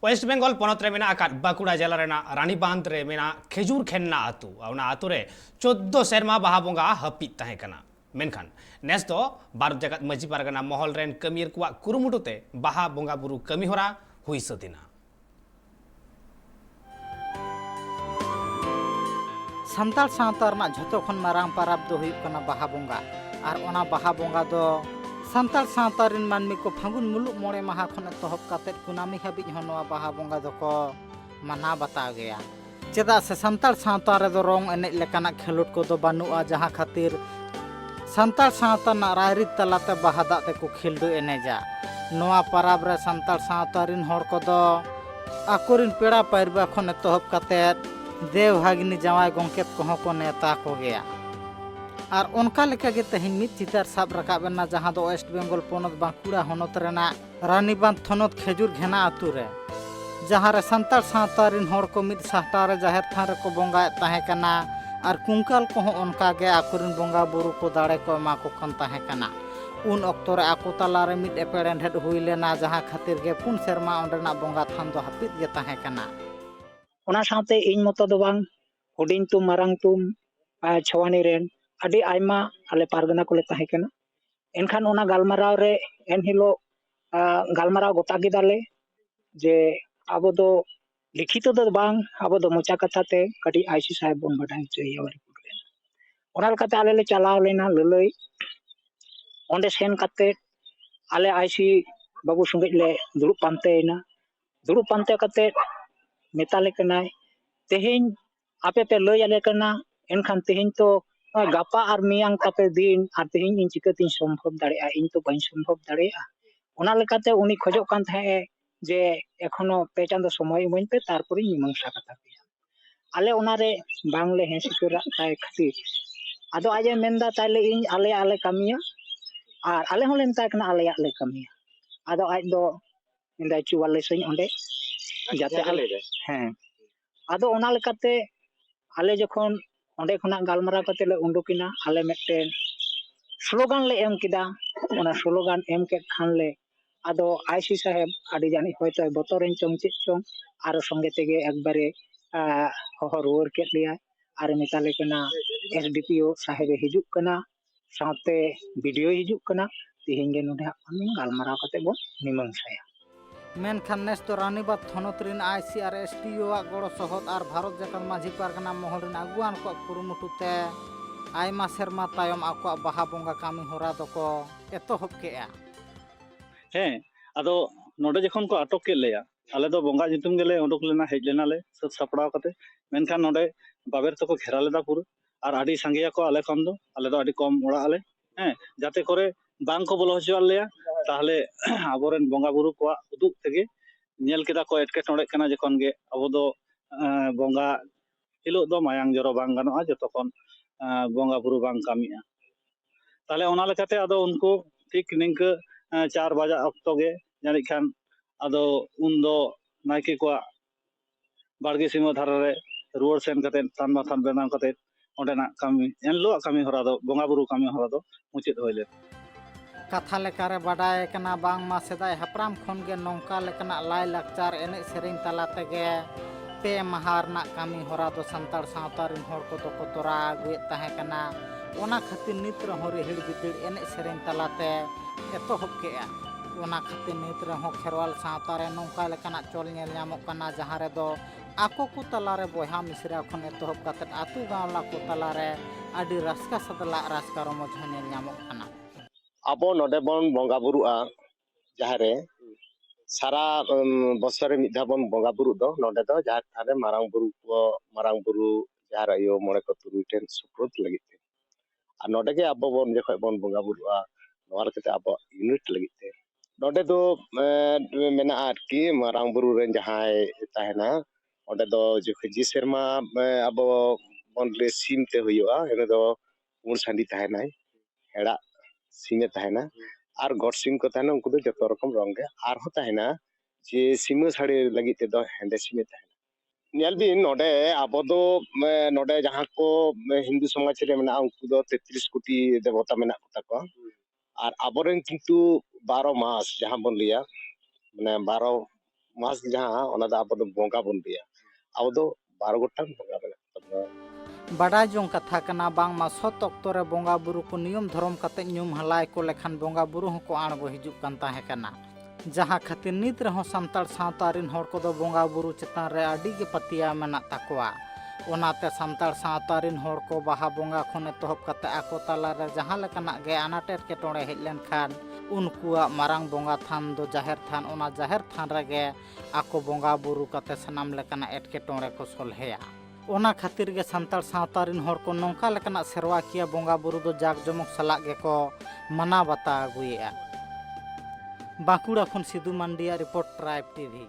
Waste Bengal पनत रे मेना आकात बाकुड़ा जिला रेना रानीबांध रे मेना खेजूर खेन्ना आतु औना आतु रे 14 सेरमा बाहा बोंगा हपित ताहे कना मेनखान नेस दो भारत जगत मजी पारगना महल रेन कमीर कुआ कुरुमुटुते बाहा बोंगा बुरु कमी होरा हुई सदिना संताल सावता रना झोतो खन मारांग पाराब दो हुई कना बाहा बोंगा और ओना बाहा बोंगा दो संताल सावता रिन मानमी को फागुन मुलुक मोड़े माहा खन एतहब काते कुनामी हाबिज होनवा बाहा बोंगा दो को मना बता गया चेदा से संताल सावता रे दो रोंग एने लेकाना खेलोट को दो बानुआ जहां खातिर संताल सावता ना रायरित तलाते बाहा दाते को खेल दो एनेजा नोआ पाराब रे संताल सावता रिन होड़ को दो आकुरिन पेड़ा पाइरबा खन एतहब काते देव भागिनी जवाई गंकेत कहों को नेता को गया और उनका लेका के तहिन मित चितार साब रकाबना जहां दो वेस्ट बेंगल पोनत बांकुड़ा होनत रेना रानीबांध थनत खेजूर घेना आतु रे जहां रे संताल सावता रिन होड़ को मित साहटा रे जाहिर थान रे को बोंगा ताहे कना और कुंकाल को उनका गे आकुरिन बोंगा बुरु को दाड़े को मा को कन ताहे कना उन ऑक्टो रे आको तला रे मित एपेड़ेन हेड हुई लेना जहां खातिर गे पुन शर्मा ओंडेना बोंगा थान दो हपित गे ताहे कना ओना साथे इन मतो दो बांग हुडिंग तुम मारांग तुम छवानी रेन अडी आयमा आले पारगना कोले ताहे कना एनखान ओना गालमाराव रे एन हिलो गालमाराव गोटा गिदाले जे आबो दो लिखित दो बांग आबो दो मोचा कथा ते कटी आईसी साहेब बोन बटाई चोया वारी पुरे ओना लकाते आले ले चलाव लेना ललई ओंडे सेन काते आले आईसी बाबू संगे ले दुरुप पानते काते मेताले कनाय तेहिन आपे पे लय आले कना एनखान तेहिन तो गापा और मियांग तापे दिन और तेहिन इन चिकतिन संभव दाड़ेया इन तो बाइन संभव दाड़ेया ओना लेकाते उनी खोजो कान थाहे जे एखोनो पे चांदो समय इमन पे तारपरे मीमांसा कथा पे आले ओना रे बांगले हेंसी करा ताय खातिर आदो आजे मेंदा ताले इन आले कामिया और आले होले नता कना आले आले कामिया आदो आज दो इंदा चुवाले सई ओंडे जाते आले हैं आदो ओना लेकाते आले जखन ओंडे खना गालमारा कते ले उंडुकिना आले मेटेन स्लोगान ले एम किदा ओना स्लोगान एम के खान ले आदो आईसी साहेब आडी जानी होयतो बतरेन चमचित चों आरो संगे तेगे एकबारे होहो रुवर के लिया आरो मेताले कना एसडीपीओ साहेब हिजुक कना साथे वीडियो हिजुक कना तिहिं गे नोडे हम गालमारा कते बो मीमांसाया मेनखान नेस तो रानीबांध थनत रिन आईसी और एसडीओ आ गड़ो सहत और भारत जगत माझी पारगना महल रिन अगुआन को कुरुमुटुते आयमा सेरमा तायम आको बाहा बोंगा कामी होरा दको एतहब केआ हैं आदो नोडे जखन को अटक के लेया आले दो बोंगा जितुम गेले उडुक लेना हेज लेना ले सब सपड़ाव कते मेनखान नोडे बाबेर तको घेरा लेदा पुरो और आडी संगेया को आले दो आडी कम ओड़ा आले हैं जाते करे बांग को बोलो हचो आलेया ताहले आबोरेन बोंगा बुरु को उदुक तेगे नेल केदा को एटके टोड़े कना जखन गे अबो दो बोंगा हिलो दो मायांग जरो बांग गानोआ जतखन बोंगा बुरु बांग कामिया ताहले ओना लेकाते आदो उनको ठीक निंक 4 बजा अक्तो गे जानि खान आदो उन दो नाइके को बाड़गे सीमा धारा रे रुवर सेन कते तान माथान बेनाम कते ओंडेना कामी एनलो कामी हरा दो बोंगा बुरु कामी हरा दो मुचित होइले कथा लेकारे बाडाय कना बांग मा सेदाय हपराम खन गे नोंका लेकना लाय लाकचार एने सेरिन तलाते गे पे महार ना कामी होरा दो संताल सावता रिन होड़ को तो तोरा आगुए ताहे कना ओना खातिर नित रहो रे हिड़ बिदिड़ एने सेरिन तलाते एतहब केआ ओना खातिर नित रहो खेरवाल सावता रे नोंका लेकना चोल नेल ᱧᱟᱢᱚᱜ कना जहां रे दो आको को तलारे बोहा मिसरा खन एतहब काते आतु गावला को तलारे आडी रास्का सदला रास्का रमज नेल ᱧᱟᱢᱚᱜ कना ᱟᱵᱚ ᱱᱚᱰᱮ ᱵᱚᱱ ᱵᱚᱸᱜᱟ ᱵᱩᱨᱩᱜᱼᱟ ᱡᱟᱦᱟᱸ ᱨᱮ सारा बছर ᱢᱤᱫ ᱫᱷᱟᱣ ᱵᱚᱱ ᱵᱚᱸᱜᱟ ᱵᱩᱨᱩᱜ ᱫᱚ ᱱᱚᱰᱮ ᱫᱚ ᱡᱟᱦᱟᱸ ᱛᱷᱟᱱ ᱨᱮ ᱢᱟᱨᱟᱝ ᱵᱩᱨᱩ ᱡᱟᱦᱟᱸ ᱟᱭᱳ ᱢᱚᱬᱮ ᱠᱚ ᱛᱩᱨᱩᱭ ᱴᱷᱮᱱ ᱥᱩᱯᱨᱩᱫ ᱞᱟᱹᱜᱤᱫ ᱛᱮ ᱟᱨ ᱱᱚᱰᱮ ᱜᱮ ᱟᱵᱚ ᱵᱚᱱ ᱡᱚᱠᱷᱚᱱ ᱵᱚᱱ ᱵᱚᱸᱜᱟ ᱵᱩᱨᱩᱜᱼᱟ ᱱᱚᱣᱟ ᱞᱮᱠᱟᱛᱮ ᱟᱵᱚ ᱤᱭᱩᱱᱤᱴ ᱞᱟᱹᱜᱤᱫ ᱛᱮ ᱱᱚᱰᱮ ᱫᱚ ᱢᱮᱱᱟᱜᱼᱟ ᱟᱨᱠᱤ ᱢᱟᱨᱟᱝ ᱵᱩᱨᱩ ᱨᱮᱱ ᱡᱟᱦᱟᱸᱭ ᱛᱟᱦᱮᱱᱟ ᱚᱸᱰᱮ ᱫᱚ ᱡᱚᱠᱷᱚᱱ ᱡᱮ ᱥᱮᱨᱢᱟ ᱟᱵᱚ ᱵᱚᱱ ᱥᱤᱢ ᱛᱮ ᱦᱩᱭᱩᱜᱼᱟ ᱤᱱᱟᱹ ᱫᱚ ᱯᱩᱬ ᱥᱟᱺᱰᱤ ᱛᱟᱦᱮᱱᱟᱭ ᱦᱮᱲᱟᱜ सीमे तहना और गड सिम को तहना उनको दो जतो रकम रंग गे आर हो तहना जे सीमे साड़ी लगी ते दो हेंदे सीमे तहना नेल बिन नोडे आबो दो नोडे जहां को हिंदू समाज रे मेना उनको दो 33 कोटी देवता मेना कोता को और आबोरेन किंतु 12 मास जहां बन लिया माने 12 mas jahan ona da abo do bonga bon dia abo do 12 gotang bonga mena tabna बाडा जों कथा कना बांग मा सत ऑक्टो रे बोंगा बुरु को नियम धर्म कते न्यूम हलाय को लेखान बोंगा बुरु हको आणगो हिजुक कान ताहे कना जहां खातिर नित रहो सान्ताड़ सावता रिन होड़ को दो बोंगा बुरु चेतान रे आडी गे पतिया मेना ताकवा ओनाते सान्ताड़ सावता रिन होड़ को बाहा बोंगा खने तोहब कते आको ताला रे जहां लेकाना गे अनाटेट के टोड़े हेज लेन खान उनकुआ मारांग बोंगा थान दो जाहिर थान ओना जाहिर थान रे आको बोंगा बुरु कते सनाम लेकाना एटके टोड़े को सोलहेया ओना खातिर गे सान्ताड़ सावता रिन होड़ को नोंका लेकाना सेरवा किया बोंगा बुरु दो जाक जमक सलाग गे को मना बता अगुएआ बांकुड़ा खन सिद्धू मांडिया रिपोर्ट ट्राइब टीवी।